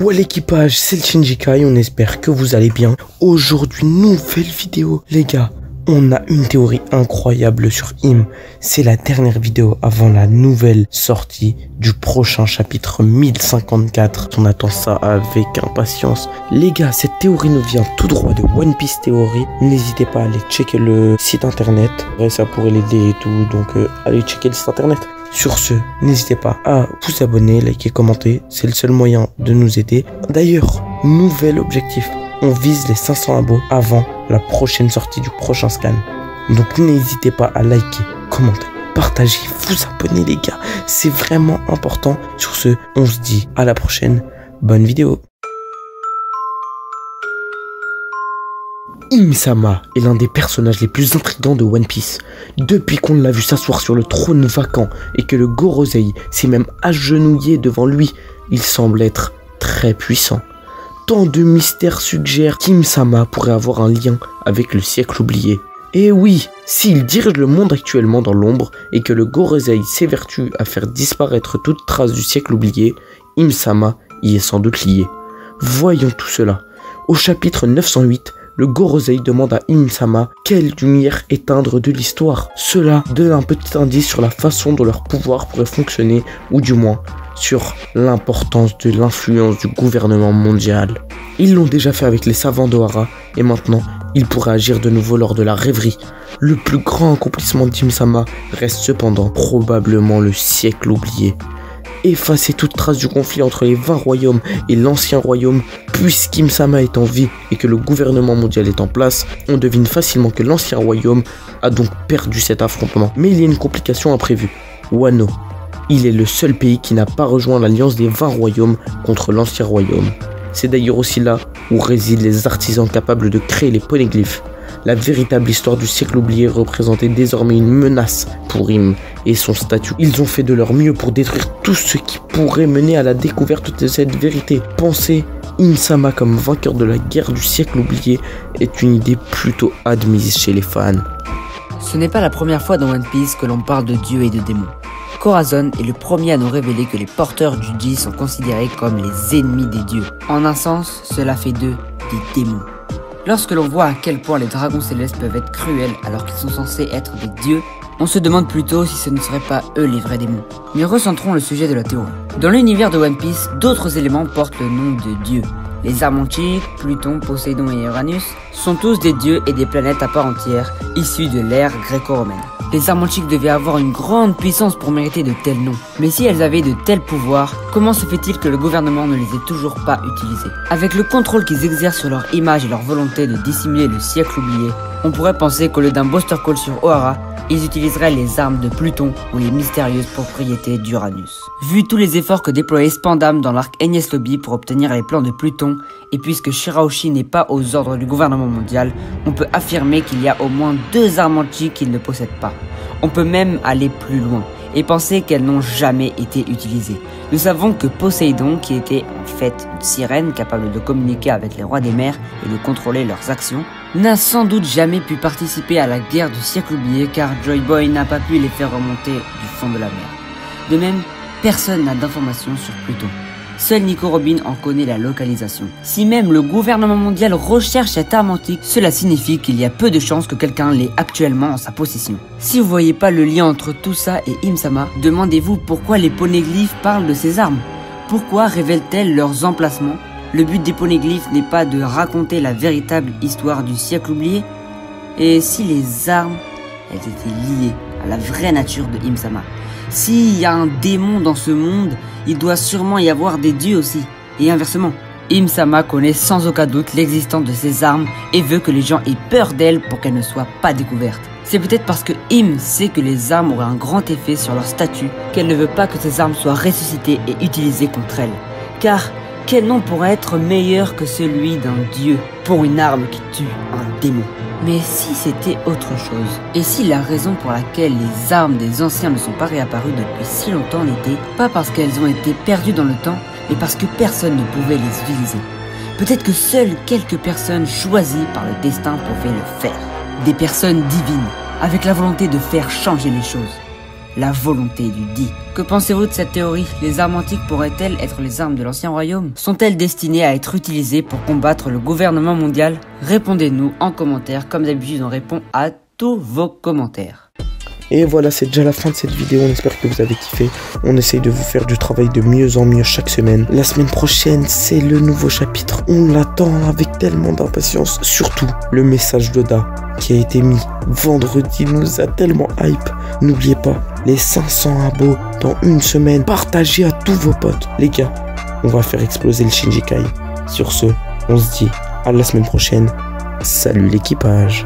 Ouais l'équipage, c'est le Shinjika et on espère que vous allez bien. Aujourd'hui, nouvelle vidéo. Les gars, on a une théorie incroyable sur Im. C'est la dernière vidéo avant la nouvelle sortie du prochain chapitre 1054. On attend ça avec impatience. Les gars, cette théorie nous vient tout droit de One Piece Theory. N'hésitez pas à aller checker le site internet. Ouais, ça pourrait l'aider et tout, donc allez checker le site internet. Sur ce, n'hésitez pas à vous abonner, liker, commenter, c'est le seul moyen de nous aider. D'ailleurs, nouvel objectif, on vise les 500 abos avant la prochaine sortie du prochain scan. Donc n'hésitez pas à liker, commenter, partager, vous abonner les gars, c'est vraiment important. Sur ce, on se dit à la prochaine, bonne vidéo. Im-sama est l'un des personnages les plus intrigants de One Piece. Depuis qu'on l'a vu s'asseoir sur le trône vacant et que le Gorosei s'est même agenouillé devant lui, il semble être très puissant. Tant de mystères suggèrent qu'Im-sama pourrait avoir un lien avec le siècle oublié. Et oui, s'il dirige le monde actuellement dans l'ombre et que le Gorosei s'évertue à faire disparaître toute trace du siècle oublié, Im-sama y est sans doute lié. Voyons tout cela. Au chapitre 908, le Gorosei demande à Im-sama quelle lumière éteindre de l'histoire. Cela donne un petit indice sur la façon dont leur pouvoir pourrait fonctionner, ou du moins sur l'importance de l'influence du gouvernement mondial. Ils l'ont déjà fait avec les savants d'Ohara, et maintenant ils pourraient agir de nouveau lors de la rêverie. Le plus grand accomplissement d'Im-sama reste cependant probablement le siècle oublié. Effacer toute trace du conflit entre les 20 royaumes et l'ancien royaume, puisqu'Im-sama est en vie et que le gouvernement mondial est en place, on devine facilement que l'ancien royaume a donc perdu cet affrontement. Mais il y a une complication imprévue. Wano. Il est le seul pays qui n'a pas rejoint l'alliance des 20 royaumes contre l'ancien royaume. C'est d'ailleurs aussi là où résident les artisans capables de créer les poneglyphes. La véritable histoire du siècle oublié représentait désormais une menace pour Im et son statut. Ils ont fait de leur mieux pour détruire tout ce qui pourrait mener à la découverte de cette vérité. Penser Im-sama comme vainqueur de la guerre du siècle oublié est une idée plutôt admise chez les fans. Ce n'est pas la première fois dans One Piece que l'on parle de dieux et de démons. Corazon est le premier à nous révéler que les porteurs du Ji sont considérés comme les ennemis des dieux. En un sens, cela fait d'eux des démons. Lorsque l'on voit à quel point les dragons célestes peuvent être cruels alors qu'ils sont censés être des dieux, on se demande plutôt si ce ne seraient pas eux les vrais démons. Mais recentrons le sujet de la théorie. Dans l'univers de One Piece, d'autres éléments portent le nom de dieux. Les Armontiques, Pluton, Poséidon et Uranus sont tous des dieux et des planètes à part entière, issus de l'ère gréco-romaine. Les Armontiques devaient avoir une grande puissance pour mériter de tels noms. Mais si elles avaient de tels pouvoirs, comment se fait-il que le gouvernement ne les ait toujours pas utilisés? Avec le contrôle qu'ils exercent sur leur image et leur volonté de dissimuler le siècle oublié, on pourrait penser qu'au lieu d'un Buster Call sur Ohara, ils utiliseraient les armes de Pluton ou les mystérieuses propriétés d'Uranus. Vu tous les efforts que déployait Spandam dans l'arc Enies Lobby pour obtenir les plans de Pluton, et puisque Shirahoshi n'est pas aux ordres du gouvernement mondial, on peut affirmer qu'il y a au moins 2 armes antiques qu'il ne possède pas. On peut même aller plus loin et penser qu'elles n'ont jamais été utilisées. Nous savons que Poséidon, qui était en fait une sirène capable de communiquer avec les rois des mers et de contrôler leurs actions, n'a sans doute jamais pu participer à la guerre du siècle oublié car Joy Boy n'a pas pu les faire remonter du fond de la mer. De même, personne n'a d'informations sur Pluton. Seul Nico Robin en connaît la localisation. Si même le gouvernement mondial recherche cette arme antique, cela signifie qu'il y a peu de chances que quelqu'un l'ait actuellement en sa possession. Si vous voyez pas le lien entre tout ça et Im-sama, demandez-vous pourquoi les poneglyphes parlent de ces armes. Pourquoi révèlent-elles leurs emplacements? Le but des poneglyphes n'est pas de raconter la véritable histoire du siècle oublié. Et si les armes, elles étaient liées à la vraie nature de Im-sama? S'il y a un démon dans ce monde, il doit sûrement y avoir des dieux aussi. Et inversement, Im-sama connaît sans aucun doute l'existence de ces armes et veut que les gens aient peur d'elles pour qu'elles ne soient pas découvertes. C'est peut-être parce que Im sait que les armes auraient un grand effet sur leur statut qu'elle ne veut pas que ces armes soient ressuscitées et utilisées contre elle. Car quel nom pourrait être meilleur que celui d'un dieu pour une arme qui tue un démon? Mais si c'était autre chose? Et si la raison pour laquelle les armes des anciens ne sont pas réapparues depuis si longtemps n'était pas parce qu'elles ont été perdues dans le temps, mais parce que personne ne pouvait les utiliser? Peut-être que seules quelques personnes choisies par le destin pouvaient le faire. Des personnes divines, avec la volonté de faire changer les choses. la volonté du Di. Que pensez-vous de cette théorie? Les armes antiques pourraient-elles être les armes de l'ancien royaume? Sont-elles destinées à être utilisées pour combattre le gouvernement mondial? Répondez-nous en commentaire, comme d'habitude on répond à tous vos commentaires. Et voilà, c'est déjà la fin de cette vidéo, on espère que vous avez kiffé. On essaye de vous faire du travail de mieux en mieux chaque semaine. La semaine prochaine, c'est le nouveau chapitre. On l'attend avec tellement d'impatience. Surtout, le message d'Oda qui a été mis vendredi nous a tellement hype. N'oubliez pas, les 500 abos dans une semaine. Partagez à tous vos potes. Les gars, on va faire exploser le Shinjikai. Sur ce, on se dit à la semaine prochaine. Salut l'équipage.